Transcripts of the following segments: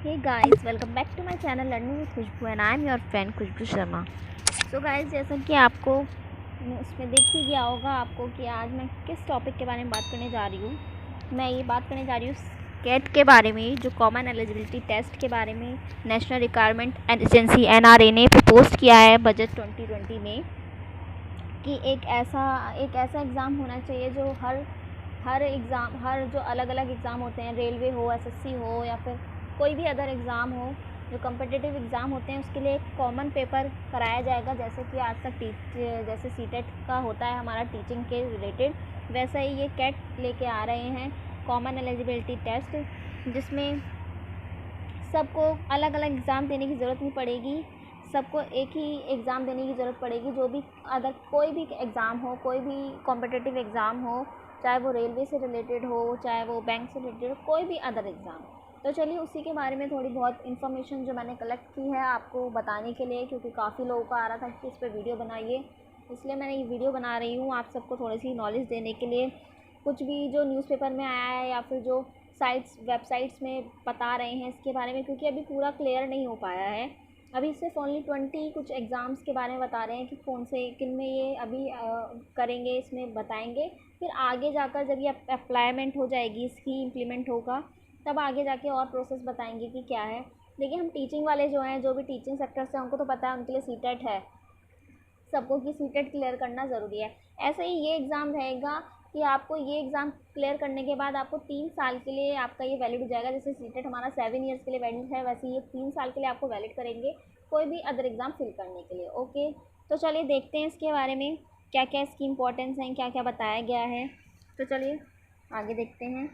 Hey guys, welcome back to my channel Learning with Khushboo and I am your friend Khushboo Sharma. So guys, जैसा कि आपको उसमें दिख ही गया होगा आपको कि आज मैं किस टॉपिक के बारे में बात करने जा रही हूँ। मैं ये बात करने जा रही हूँ कैट के बारे में, जो कॉमन एलिजिबिलिटी टेस्ट के बारे में नेशनल रिक्वायरमेंट एजेंसी NRA ने प्रपोज किया है बजट 2020 में कि एक ऐसा एग्ज़ाम होना चाहिए जो हर जो अलग अलग एग्ज़ाम होते हैं, रेलवे हो, SSC हो या फिर कोई भी अदर एग्ज़ाम हो, जो कम्पिटिटिव एग्ज़ाम होते हैं उसके लिए एक कॉमन पेपर कराया जाएगा। जैसे कि आज तक जैसे CTET का होता है हमारा टीचिंग के रिलेटेड, वैसा ही ये कैट लेके आ रहे हैं कॉमन एलिजिबिलिटी टेस्ट, जिसमें सबको अलग अलग एग्ज़ाम देने की ज़रूरत नहीं पड़ेगी, सबको एक ही एग्ज़ाम देने की ज़रूरत पड़ेगी। जो भी अदर कोई भी एग्ज़ाम हो, कोई भी कॉम्पिटिटिव एग्ज़ाम हो, चाहे वो रेलवे से रिलेटेड हो, चाहे वो बैंक से रिलेटेड हो, कोई भी अदर एग्ज़ाम। तो चलिए उसी के बारे में थोड़ी बहुत इन्फॉर्मेशन जो मैंने कलेक्ट की है आपको बताने के लिए, क्योंकि काफ़ी लोगों का आ रहा था कि इस पर वीडियो बनाइए, इसलिए मैंने ये वीडियो बना रही हूँ आप सबको थोड़ी सी नॉलेज देने के लिए। कुछ भी जो न्यूज़पेपर में आया है या फिर जो वेबसाइट्स में बता रहे हैं इसके बारे में, क्योंकि अभी पूरा क्लियर नहीं हो पाया है। अभी सिर्फ ओनली 20 कुछ एग्ज़ाम्स के बारे में बता रहे हैं कि कौन से किन में ये अभी करेंगे, इसमें बताएंगे। फिर आगे जाकर जब ये अप्लाईमेंट हो जाएगी, इसकी इम्प्लीमेंट होगा, तब आगे जाके और प्रोसेस बताएंगे कि क्या है। देखिए, हम टीचिंग वाले जो हैं, जो भी टीचिंग सेक्टर से, उनको तो पता है उनके लिए CTET है सबको, कि CTET क्लियर करना ज़रूरी है। ऐसे ही ये एग्ज़ाम रहेगा कि आपको ये एग्ज़ाम क्लियर करने के बाद आपको 3 साल के लिए आपका ये वैलिड हो जाएगा। जैसे CTET हमारा 7 ईयर्स के लिए वैलिड है, वैसे ये 3 साल के लिए आपको वैलिड करेंगे कोई भी अदर एग्ज़ाम फिल करने के लिए। ओके, तो चलिए देखते हैं इसके बारे में क्या क्या इसकी इम्पोर्टेंस है, क्या क्या बताया गया है। तो चलिए आगे देखते हैं।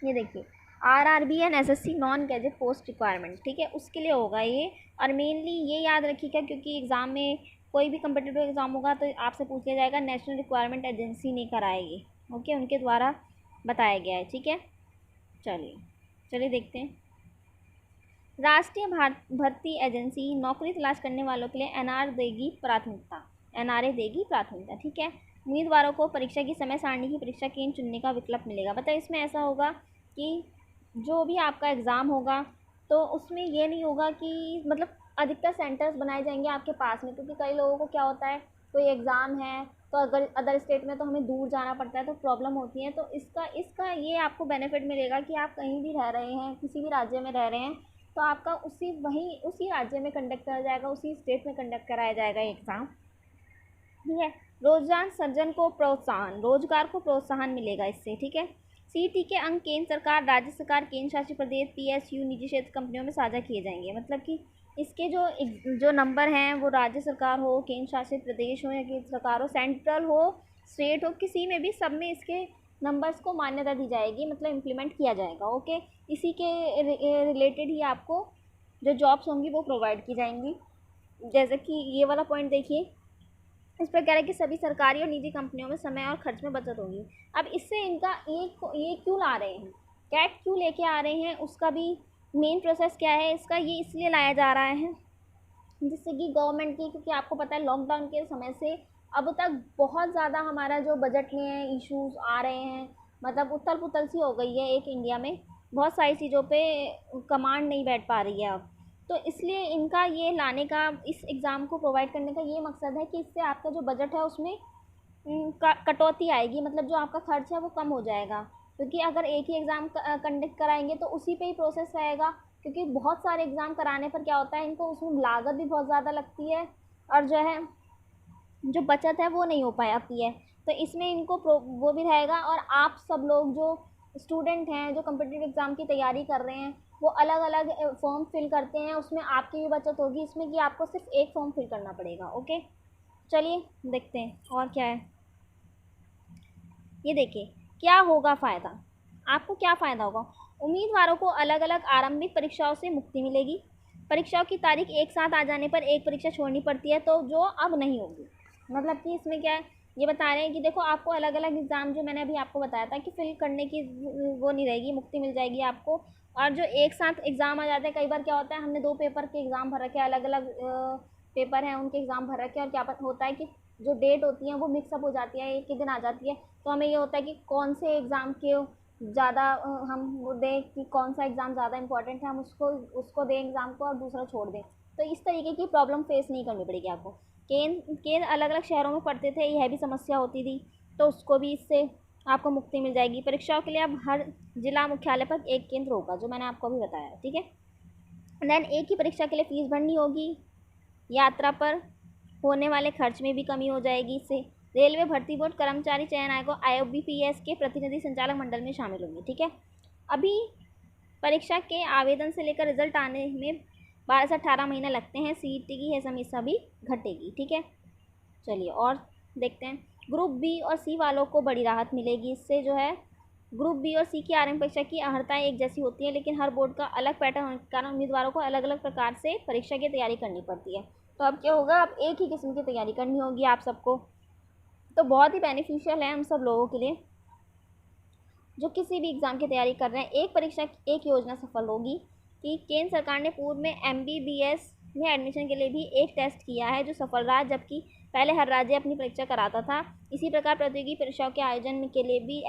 ये देखिए, RRB and SSC non gadget post requirement, ठीक है, उसके लिए होगा ये। और मेनली ये याद रखिएगा, क्योंकि एग्ज़ाम में कोई भी कम्पिटिटिव एग्ज़ाम होगा तो आपसे पूछ लिया जाएगा, नेशनल रिक्वायरमेंट एजेंसी ने कराएगी। ओके, उनके द्वारा बताया गया है, ठीक है। चलिए देखते हैं। राष्ट्रीय भर्ती एजेंसी नौकरी तलाश करने वालों के लिए NRA देगी प्राथमिकता, ठीक है। उम्मीदवारों को परीक्षा की समय सारणी की परीक्षा केंद्र चुनने का विकल्प मिलेगा। मतलब इसमें ऐसा होगा कि जो भी आपका एग्ज़ाम होगा तो उसमें ये नहीं होगा कि मतलब अधिकतर सेंटर्स बनाए जाएंगे आपके पास में, क्योंकि कई लोगों को क्या होता है, कोई एग्ज़ाम है तो अगर अदर स्टेट में तो हमें दूर जाना पड़ता है, तो प्रॉब्लम होती है। तो इसका ये आपको बेनिफिट मिलेगा कि आप कहीं भी रह रहे हैं, किसी भी राज्य में रह रहे हैं, तो आपका उसी राज्य में कंडक्ट करा जाएगा, उसी स्टेट में कंडक्ट कराया जाएगा एग्ज़ाम, ठीक है। रोजगार सृजन को प्रोत्साहन, रोजगार को प्रोत्साहन मिलेगा इससे, ठीक है। CT के अंक केंद्र सरकार, राज्य सरकार, केंद्र शासित प्रदेश, PSU, निजी क्षेत्र कंपनियों में साझा किए जाएंगे। मतलब कि इसके जो नंबर हैं वो राज्य सरकार हो, केंद्र शासित प्रदेश हो या केंद्र सरकार हो, सेंट्रल हो, स्टेट हो, किसी में भी, सब में इसके नंबर्स को मान्यता दी जाएगी, मतलब इम्प्लीमेंट किया जाएगा। ओके, इसी के रिलेटेड ही आपको जो जॉब्स होंगी वो प्रोवाइड की जाएंगी। जैसे कि ये वाला पॉइंट देखिए, इस पर कह रहा है कि सभी सरकारी और निजी कंपनियों में समय और खर्च में बचत होगी। अब इससे इनका ये क्यों ला रहे हैं, कैट क्यों लेके आ रहे हैं, उसका भी मेन प्रोसेस क्या है इसका, ये इसलिए लाया जा रहा है जिससे कि गवर्नमेंट की, क्योंकि आपको पता है लॉकडाउन के समय से अब तक बहुत ज़्यादा हमारा जो बजट में है इश्यूज आ रहे हैं, मतलब उथल पुथल सी हो गई है एक इंडिया में, बहुत सारी चीज़ों पे कमांड नहीं बैठ पा रही है अब। तो इसलिए इनका ये लाने का, इस एग्ज़ाम को प्रोवाइड करने का ये मकसद है कि इससे आपका जो बजट है उसमें कटौती आएगी, मतलब जो आपका खर्च है वो कम हो जाएगा। क्योंकि अगर एक ही एग्ज़ाम कंडक्ट कराएंगे तो उसी पे ही प्रोसेस रहेगा, क्योंकि बहुत सारे एग्ज़ाम कराने पर क्या होता है, इनको उसमें लागत भी बहुत ज़्यादा लगती है और जो है जो बचत है वो नहीं हो पाती है। तो इसमें इनको वो भी रहेगा, और आप सब लोग जो स्टूडेंट हैं, जो कम्पिटिटिव एग्ज़ाम की तैयारी कर रहे हैं, वो अलग अलग फॉर्म फिल करते हैं, उसमें आपकी भी बचत होगी इसमें, कि आपको सिर्फ एक फॉर्म फिल करना पड़ेगा। ओके, चलिए देखते हैं और क्या है। ये देखिए, क्या होगा फ़ायदा, आपको क्या फ़ायदा होगा। उम्मीदवारों को अलग अलग आरंभिक परीक्षाओं से मुक्ति मिलेगी। परीक्षाओं की तारीख एक साथ आ जाने पर एक परीक्षा छोड़नी पड़ती है, तो जो अब नहीं होगी। मतलब कि इसमें क्या है, ये बता रहे हैं कि देखो आपको अलग अलग एग्ज़ाम, जो मैंने अभी आपको बताया था कि फिल करने की वो नहीं रहेगी, मुक्ति मिल जाएगी आपको। और जो एक साथ एग्ज़ाम आ जाते हैं, कई बार क्या होता है, हमने 2 पेपर के एग्ज़ाम भर रखे हैं, अलग अलग पेपर हैं उनके एग्ज़ाम भर रखे हैं, और क्या होता है कि जो डेट होती है वो मिक्सअप हो जाती है, एक ही दिन आ जाती है, तो हमें ये होता है कि कौन से एग्ज़ाम के ज़्यादा हम वो दें कि कौन सा एग्ज़ाम ज़्यादा इंपॉर्टेंट है, हम उसको दें एग्ज़ाम को और दूसरा छोड़ दें। तो इस तरीके की प्रॉब्लम फेस नहीं करनी पड़ेगी आपको। केंद्र अलग अलग शहरों में पढ़ते थे, यह भी समस्या होती थी, तो उसको भी इससे आपको मुक्ति मिल जाएगी। परीक्षाओं के लिए अब हर जिला मुख्यालय पर एक केंद्र होगा, जो मैंने आपको अभी बताया, ठीक है। देन एक ही परीक्षा के लिए फ़ीस भरनी होगी। यात्रा पर होने वाले खर्च में भी कमी हो जाएगी इससे। रेलवे भर्ती बोर्ड कर्मचारी चयन आयोग IOBPS के प्रतिनिधि संचालक मंडल में शामिल होंगे, ठीक है। अभी परीक्षा के आवेदन से लेकर रिजल्ट आने में 12 से 18 महीने लगते हैं। CET की यह समस्या भी घटेगी, ठीक है। चलिए और देखते हैं। ग्रुप बी और सी वालों को बड़ी राहत मिलेगी इससे। जो है ग्रुप बी और सी की आरंभ परीक्षा की अर्हताएँ एक जैसी होती हैं, लेकिन हर बोर्ड का अलग पैटर्न होने के कारण उम्मीदवारों को अलग अलग प्रकार से परीक्षा की तैयारी करनी पड़ती है। तो अब क्या होगा, अब एक ही किस्म की तैयारी करनी होगी आप सबको। तो बहुत ही बेनिफिशियल है हम सब लोगों के लिए जो किसी भी एग्ज़ाम की तैयारी कर रहे हैं। एक परीक्षा एक योजना सफल होगी कि केंद्र सरकार ने पूर्व में MBBS में एडमिशन के लिए भी एक टेस्ट किया है जो सफल रहा, जबकि पहले हर राज्य अपनी परीक्षा कराता था। इसी प्रकार प्रतियोगी परीक्षाओं के आयोजन के लिए भी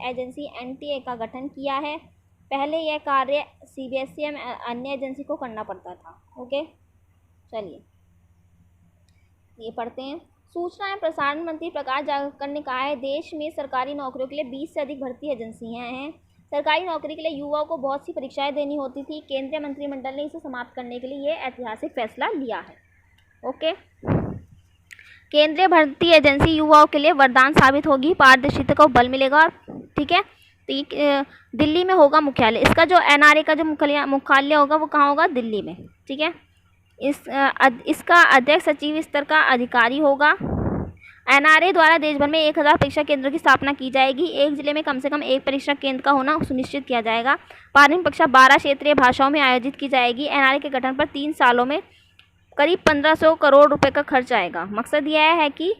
एजेंसी NTA का गठन किया है। पहले यह कार्य CBSE एवं अन्य एजेंसी को करना पड़ता था। ओके, चलिए ये पढ़ते हैं। सूचना एवं प्रसारण मंत्री प्रकाश जावड़ेकर ने कहा है, देश में सरकारी नौकरियों के लिए 20 से अधिक भर्ती एजेंसियां हैं। सरकारी नौकरी के लिए युवाओं को बहुत सी परीक्षाएं देनी होती थी। केंद्रीय मंत्रिमंडल ने इसे समाप्त करने के लिए यह ऐतिहासिक फैसला लिया है। ओके, केंद्रीय भर्ती एजेंसी युवाओं के लिए वरदान साबित होगी, पारदर्शिता को बल मिलेगा, ठीक है। तो दिल्ली में होगा मुख्यालय इसका। जो NRA का जो मुख्यालय होगा वो कहाँ होगा, दिल्ली में, ठीक है। इसका अध्यक्ष सचिव स्तर का अधिकारी होगा। NRA द्वारा देश भर में 1000 परीक्षा केंद्रों की स्थापना की जाएगी। एक जिले में कम से कम एक परीक्षा केंद्र का होना सुनिश्चित किया जाएगा। प्रारंभिक परीक्षा 12 क्षेत्रीय भाषाओं में आयोजित की जाएगी। NRA के गठन पर 3 सालों में करीब 1500 करोड़ रुपए का खर्च आएगा। मकसद यह है कि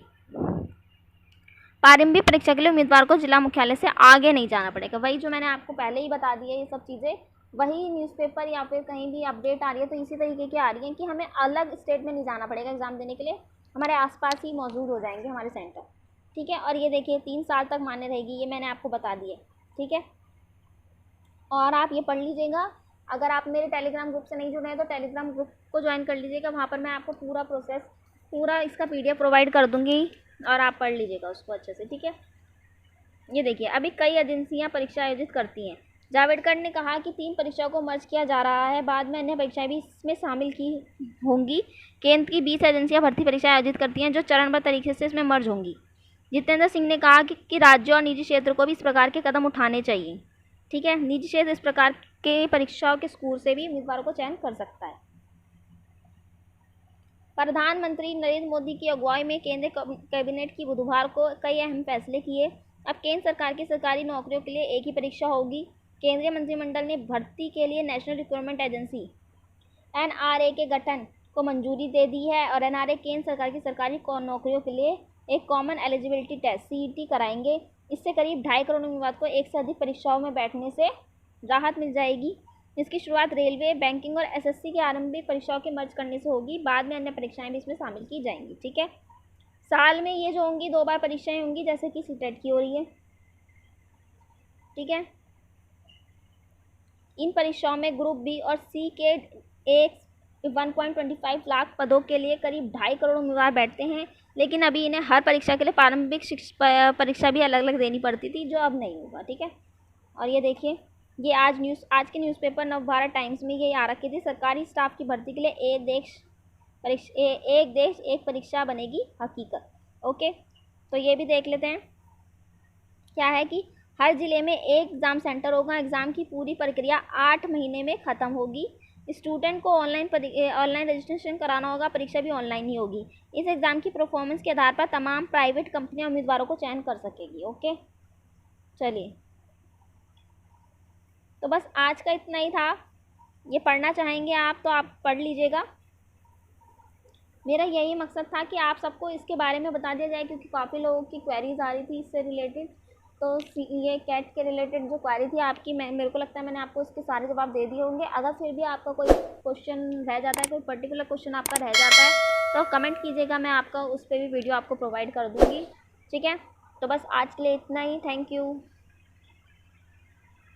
प्रारंभिक परीक्षा के लिए उम्मीदवार को जिला मुख्यालय से आगे नहीं जाना पड़ेगा। वही जो मैंने आपको पहले ही बता दिया, ये सब चीज़ें वही न्यूज़पेपर या फिर कहीं भी अपडेट आ रही है तो इसी तरीके की आ रही है कि हमें अलग स्टेट में नहीं जाना पड़ेगा एग्ज़ाम देने के लिए, हमारे आसपास ही मौजूद हो जाएंगे हमारे सेंटर, ठीक है। और ये देखिए 3 साल तक मान्य रहेगी, ये मैंने आपको बता दिया, ठीक है। और आप ये पढ़ लीजिएगा। अगर आप मेरे टेलीग्राम ग्रुप से नहीं जुड़े हैं तो टेलीग्राम ग्रुप को ज्वाइन कर लीजिएगा। वहाँ पर मैं आपको पूरा प्रोसेस, पूरा इसका PDF प्रोवाइड कर दूँगी और आप पढ़ लीजिएगा उसको अच्छे से, ठीक है। ये देखिए अभी कई एजेंसियाँ परीक्षा आयोजित करती हैं। जावड़ेकर ने कहा कि 3 परीक्षाओं को मर्ज किया जा रहा है, बाद में अन्य परीक्षाएं भी इसमें शामिल की होंगी। केंद्र की 20 एजेंसियां भर्ती परीक्षा आयोजित करती हैं जो चरणबद्ध तरीके से इसमें मर्ज होंगी। जितेंद्र सिंह ने कहा कि राज्यों और निजी क्षेत्र को भी इस प्रकार के कदम उठाने चाहिए, ठीक है। निजी क्षेत्र इस प्रकार के परीक्षाओं के स्कूल से भी उम्मीदवारों को चयन कर सकता है। प्रधानमंत्री नरेंद्र मोदी की अगुवाई में केंद्रीय कैबिनेट की बुधवार को कई अहम फैसले किए। अब केंद्र सरकार की सरकारी नौकरियों के लिए एक ही परीक्षा होगी। केंद्रीय मंत्रिमंडल ने भर्ती के लिए नेशनल रिक्रूटमेंट एजेंसी NRA के गठन को मंजूरी दे दी है और NRA केंद्र सरकार की सरकारी नौकरियों के लिए एक कॉमन एलिजिबिलिटी टेस्ट CET कराएंगे। इससे करीब 2.5 करोड़ उम्मीदवार को एक से अधिक परीक्षाओं में बैठने से राहत मिल जाएगी। इसकी शुरुआत रेलवे, बैंकिंग और SSC की आरंभिक परीक्षाओं के मर्ज करने से होगी। बाद में अन्य परीक्षाएं भी इसमें शामिल की जाएंगी, ठीक है। साल में ये जो होंगी 2 बार परीक्षाएं होंगी, जैसे कि CTET की हो रही है, ठीक है। इन परीक्षाओं में ग्रुप बी और सी के 1.25 लाख पदों के लिए करीब 2.5 करोड़ उम्मीदवार बैठते हैं, लेकिन अभी इन्हें हर परीक्षा के लिए प्रारंभिक परीक्षा भी अलग अलग देनी पड़ती थी, जो अब नहीं होगा, ठीक है। और ये देखिए ये आज के न्यूज़पेपर नवभारत टाइम्स में ये आ रखी थी, सरकारी स्टाफ की भर्ती के लिए एक देश एक परीक्षा बनेगी हकीकत। ओके, तो ये भी देख लेते हैं। क्या है कि हर ज़िले में एक एग्ज़ाम सेंटर होगा। एग्ज़ाम की पूरी प्रक्रिया 8 महीने में ख़त्म होगी। स्टूडेंट को ऑनलाइन रजिस्ट्रेशन कराना होगा, परीक्षा भी ऑनलाइन ही होगी। इस एग्ज़ाम की परफॉर्मेंस के आधार पर तमाम प्राइवेट कंपनियां उम्मीदवारों को चयन कर सकेगी। ओके, चलिए तो बस आज का इतना ही था। ये पढ़ना चाहेंगे आप तो आप पढ़ लीजिएगा। मेरा यही मकसद था कि आप सबको इसके बारे में बता दिया जाए, क्योंकि काफ़ी लोगों की क्वेरीज आ रही थी इससे रिलेटेड। तो ये कैट के रिलेटेड जो क्वेरी थी आपकी, मेरे को लगता है मैंने आपको उसके सारे जवाब दे दिए होंगे। अगर फिर भी आपका कोई क्वेश्चन रह जाता है, कोई पर्टिकुलर क्वेश्चन आपका रह जाता है, तो कमेंट कीजिएगा, मैं आपका उस पर भी वीडियो आपको प्रोवाइड कर दूँगी, ठीक है। तो बस आज के लिए इतना ही। Thank you.